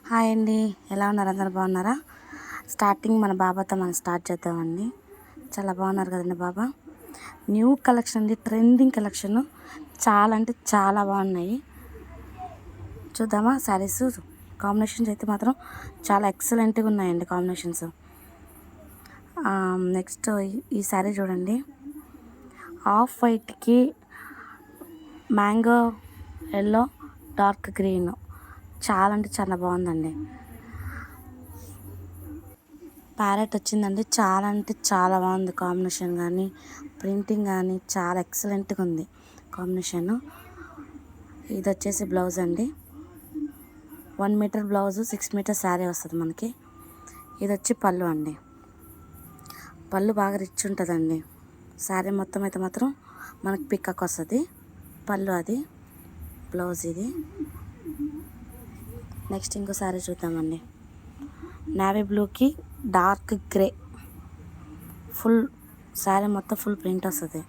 Hi అండి, ఎలా ఉన్నారు? అందరు బాగున్నారా? స్టార్టింగ్ మన బాబాతో మనం స్టార్ట్ చేద్దామండి. చాలా బాగున్నారు కదండి బాబా. న్యూ కలెక్షన్ అండి, ట్రెండింగ్ కలెక్షన్. చాలా అంటే చాలా బాగున్నాయి. చూద్దామా? శారీస్ కాంబినేషన్స్ అయితే మాత్రం చాలా ఎక్సలెంట్గా ఉన్నాయండి కాంబినేషన్స్. నెక్స్ట్ ఈ శారీ చూడండి, ఆఫ్ వైట్కి మ్యాంగో ఎల్లో డార్క్ గ్రీన్, చాలా అంటే చాలా బాగుందండి. ప్యారెట్ వచ్చిందండి, చాలా అంటే చాలా బాగుంది కాంబినేషన్, కానీ ప్రింటింగ్ కానీ చాలా ఎక్సలెంట్గా ఉంది కాంబినేషను. ఇది వచ్చేసి బ్లౌజ్ అండి, 1 మీటర్ బ్లౌజు, 6 మీటర్ శారీ వస్తుంది మనకి. ఇది వచ్చి పళ్ళు అండి, పళ్ళు బాగా రిచ్ ఉంటుందండి. శారీ మొత్తం అయితే మాత్రం మనకి పిక్కక్ వస్తుంది పళ్ళు, అది బ్లౌజ్. ఇది నెక్స్ట్ ఇంకో శారీ చూద్దామండి, నేవీ బ్లూకి డార్క్ గ్రే, ఫుల్ శారీ మొత్తం ఫుల్ ప్రింట్ వస్తుంది.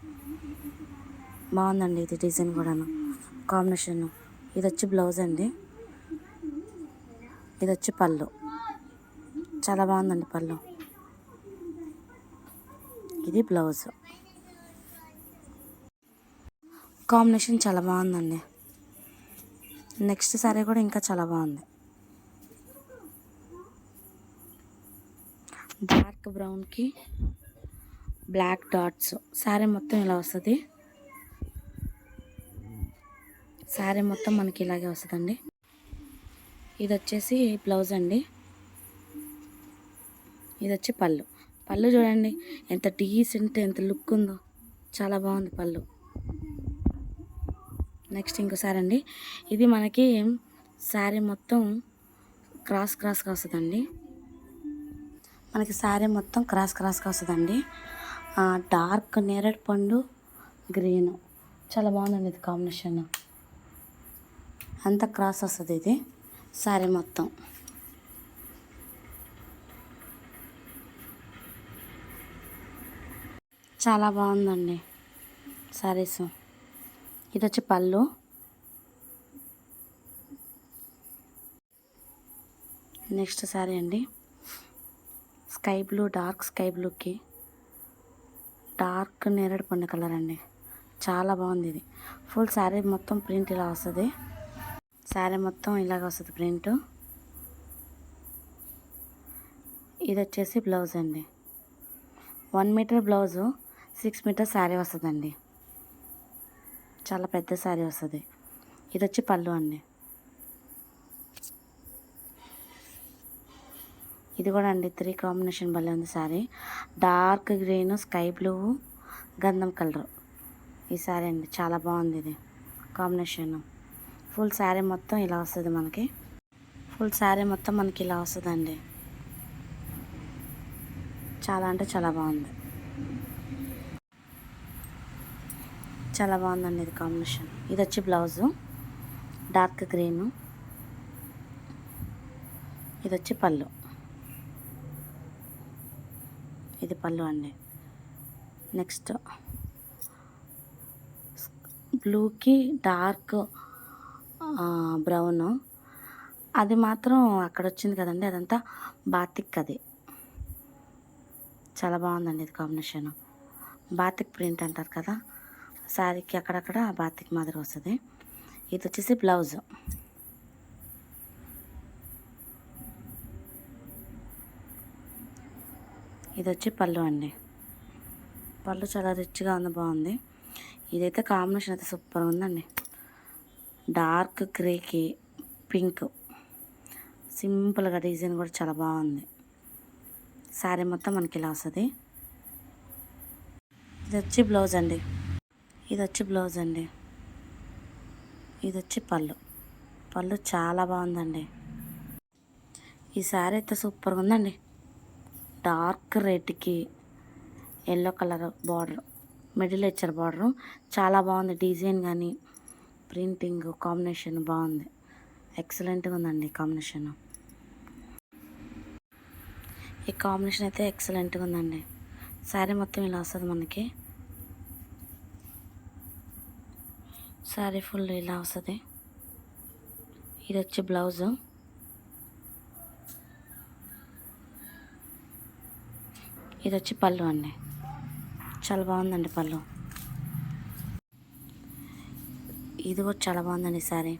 బాగుందండి ఇది డిజైన్ కూడాను, కాంబినేషన్. ఇది వచ్చి బ్లౌజ్ అండి, ఇది వచ్చి పళ్ళు. చాలా బాగుందండి పళ్ళు. ఇది బ్లౌజ్, కాంబినేషన్ చాలా బాగుందండి. నెక్స్ట్ శారీ కూడా ఇంకా చాలా బాగుంది, డార్క్ బ్రౌన్కి బ్లాక్ డాట్స్. శారీ మొత్తం ఇలా వస్తుంది, శారీ మొత్తం మనకి ఇలాగే వస్తుందండి. ఇది వచ్చేసి బ్లౌజ్ అండి, ఇది వచ్చి పళ్ళు. పళ్ళు చూడండి ఎంత డీసెంట్, ఎంత లుక్ ఉందో, చాలా బాగుంది పళ్ళు. నెక్స్ట్ ఇంకోసారి అండి, ఇది మనకి శారీ మొత్తం క్రాస్గా వస్తుందండి. మనకి శారీ మొత్తం క్రాస్గా వస్తుందండి. డార్క్ నేరేడు పండు గ్రీను, చాలా బాగుందండి ఇది కాంబినేషన్. అంతా క్రాస్ వస్తుంది ఇది శారీ మొత్తం. చాలా బాగుందండి శారీస్. ఇది వచ్చి పళ్ళు, నెక్స్ట్ శారీ అండి, స్కై బ్లూ, డార్క్ స్కై బ్లూకి డార్క్ నేరేడు పండు కలర్ అండి, చాలా బాగుంది ఇది. ఫుల్ శారీ మొత్తం ప్రింట్ ఇలా వస్తుంది, శారీ మొత్తం ఇలాగ వస్తుంది ప్రింట్. ఇది వచ్చేసి బ్లౌజ్ అండి, 1 మీటర్ బ్లౌజు, 6 మీటర్ శారీ వస్తుందండి, చాలా పెద్ద శారీ వస్తుంది. ఇది వచ్చి పళ్ళు అండి, ఇది కూడా అండి 3 కాంబినేషన్ భలే ఉంది sari. Dark green, sky blue, గంధం కలర్ ఈ శారీ అండి, చాలా బాగుంది ఇది కాంబినేషన్. ఫుల్ శారీ మొత్తం ఇలా వస్తుంది మనకి, ఫుల్ శారీ మొత్తం మనకి ఇలా వస్తుందండి. చాలా అంటే చాలా బాగుంది, చాలా బాగుందండి ఇది కాంబినేషన్. ఇది వచ్చి బ్లౌజు, డార్క్ గ్రీను, ఇది వచ్చి పళ్ళు, ఇది పళ్ళు అండి. నెక్స్ట్ బ్లూకి డార్క్ బ్రౌను, అది మాత్రం అక్కడ వచ్చింది కదండి, అదంతా బాతిక్, అది చాలా బాగుందండి ఇది కాంబినేషన్. బాతిక్ ప్రింట్ అంటారు కదా, శారీకి అక్కడక్కడ బాతిక్ మాదిరి వస్తుంది. ఇది వచ్చేసి బ్లౌజ్, ఇది వచ్చి పళ్ళు అండి. పళ్ళు చాలా రిచ్గా ఉంది, బాగుంది. ఇదైతే కాంబినేషన్ అయితే సూపర్ ఉందండి, డార్క్ గ్రేకి పింక్, సింపుల్గా డిజైన్ కూడా చాలా బాగుంది. శారీ మొత్తం మనకి ఇలా వస్తుంది. ఇది వచ్చి బ్లౌజ్ అండి, ఇది వచ్చి బ్లౌజ్ అండి, ఇది వచ్చి పళ్ళు. పళ్ళు చాలా బాగుందండి. ఈ శారీ అయితే సూపర్గా ఉందండి, డార్క్ రెడ్కి ఎల్లో కలర్ బార్డర్, మిడిల్ ఇచ్చారు బార్డరు, చాలా బాగుంది డిజైన్ కానీ ప్రింటింగ్ కాంబినేషన్ బాగుంది, ఎక్సలెంట్గా ఉందండి కాంబినేషన్. ఈ కాంబినేషన్ అయితే ఎక్సలెంట్గా ఉందండి. శారీ మొత్తం ఇలా వస్తుంది మనకి, శారీ ఫుల్ ఇలా వస్తుంది. ఇది వచ్చి బ్లౌజు, ఇది వచ్చి పళ్ళు అండి, చాలా బాగుందండి పళ్ళు. ఇది కూడా చాలా బాగుందండి సారీ.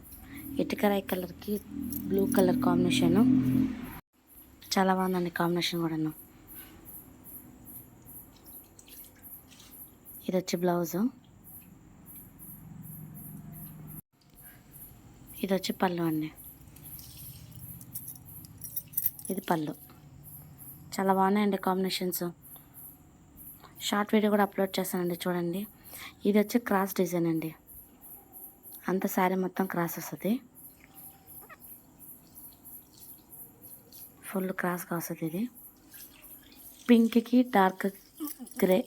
ఇటుకరాయి కలర్కి బ్లూ కలర్ కాంబినేషను చాలా బాగుందండి కాంబినేషన్ కూడాను. ఇది వచ్చి బ్లౌజు, ఇది వచ్చి పళ్ళు అండి, ఇది పళ్ళు. చాలా బాగున్నాయండి కాంబినేషన్స్. షార్ట్ వీడియో కూడా అప్లోడ్ చేస్తానండి చూడండి. ఇది వచ్చి క్రాస్ డిజైన్ అండి, అంత శారీ మొత్తం క్రాస్ వస్తుంది, ఫుల్ క్రాస్గా వస్తుంది. ఇది పింక్కి డార్క్ గ్రే,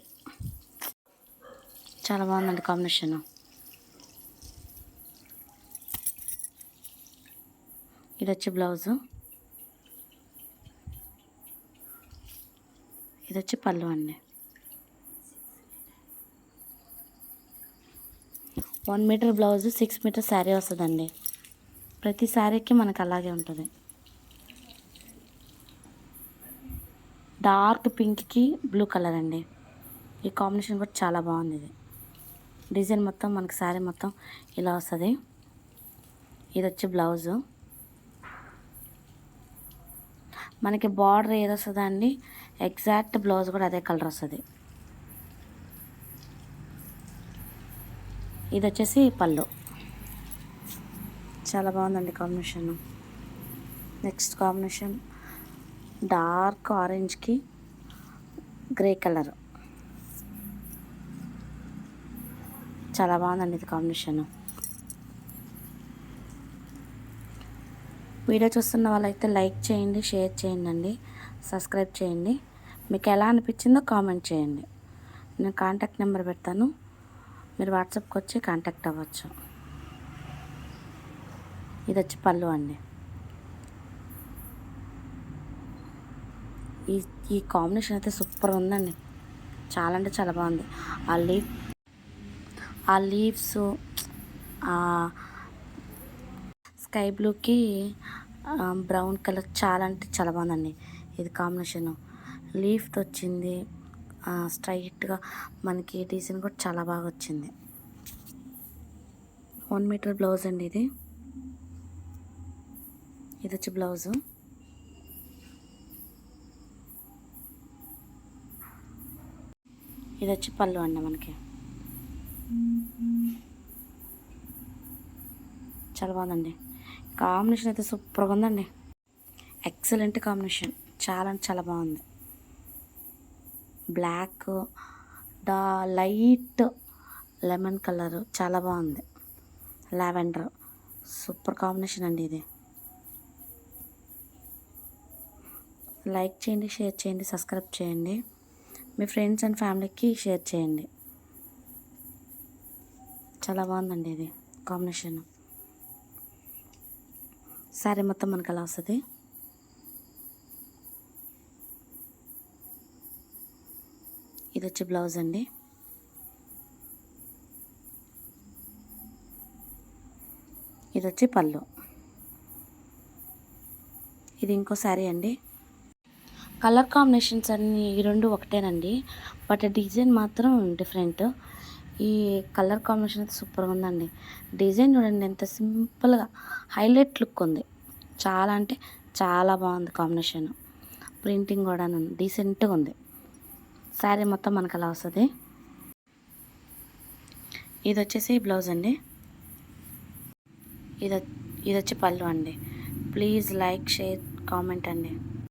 చాలా బాగుందండి కాంబినేషన్. ఇది వచ్చి బ్లౌజు, ఇది వచ్చి పళ్ళు అండి. 1 మీటర్ బ్లౌజు 6 మీటర్ శారీ వస్తుందండి. ప్రతి శారీకి మనకు అలాగే ఉంటుంది. డార్క్ పింక్కి బ్లూ కలర్ అండి, ఈ కాంబినేషన్ కూడా చాలా బాగుంది. ఇది డిజైన్ మొత్తం మనకి శారీ మొత్తం ఇలా వస్తుంది. ఇది వచ్చి బ్లౌజు, మనకి బార్డర్ ఏది వస్తుందా అండి, ఎగ్జాక్ట్ బ్లౌజ్ కూడా అదే కలర్ వస్తుంది. ఇది వచ్చేసి పళ్ళు, చాలా బాగుందండి కాంబినేషన్. నెక్స్ట్ కాంబినేషన్ డార్క్ ఆరెంజ్కి గ్రే కలర్, చాలా బాగుందండి ఇది కాంబినేషన్. వీడియో చూస్తున్న వాళ్ళైతే లైక్ చేయండి, షేర్ చేయండి అండి, సబ్స్క్రైబ్ చేయండి. మీకు ఎలా అనిపించిందో కామెంట్ చేయండి. నేను కాంటాక్ట్ నెంబర్ పెడతాను, మీరు వాట్సాప్కి వచ్చి కాంటాక్ట్ అవ్వచ్చు. ఇది వచ్చి పళ్ళు అండి. ఈ కాంబినేషన్ అయితే సూపర్ ఉందండి, చాలా అంటే చాలా బాగుంది. ఆ లీవ్స్ స్కై బ్లూకి బ్రౌన్ కలర్ చాలా అంటే చాలా బాగుందండి. ఇది కాంబినేషను లీఫ్తో వచ్చింది, స్ట్రైట్గా మనకి డిజైన్ కూడా చాలా బాగా వచ్చింది. 1 మీటర్ బ్లౌజ్ అండి ఇది. ఇది వచ్చి బ్లౌజు, ఇది వచ్చి పళ్ళు అండి. మనకి చాలా బాగుందండి కాంబినేషన్, అయితే సూపర్గా ఉందండి, ఎక్సలెంట్ కాంబినేషన్, చాలా అంటే చాలా బాగుంది. బ్లాక్ లైట్ లెమన్ కలర్ చాలా బాగుంది, లావెండర్ సూపర్ కాంబినేషన్ అండి. ఇది లైక్ చేయండి, షేర్ చేయండి, సబ్స్క్రైబ్ చేయండి, మీ ఫ్రెండ్స్ అండ్ ఫ్యామిలీకి షేర్ చేయండి. చాలా బాగుందండి ఇది కాంబినేషన్. శారీ మొత్తం మనకు అలా వస్తుంది. ఇది వచ్చి బ్లౌజ్ అండి, ఇది వచ్చి పళ్ళు, ఇది ఇంకో శారీ అండి. కలర్ కాంబినేషన్స్ అన్నీ ఈ రెండు ఒకటేనండి, బట్ డిజైన్ మాత్రం డిఫరెంట్. ఈ కలర్ కాంబినేషన్ అయితే సూపర్గా ఉందండి. డిజైన్ చూడండి ఎంత సింపుల్గా హైలైట్ లుక్ ఉంది, చాలా అంటే చాలా బాగుంది కాంబినేషన్. ప్రింటింగ్ కూడా డీసెంట్గా ఉంది. శారీ మొత్తం మనకు అలా వస్తుంది. ఇది వచ్చేసి బ్లౌజ్ అండి, ఇది వచ్చి పళ్ళు అండి. ప్లీజ్ లైక్, షేర్, కామెంట్ అండి.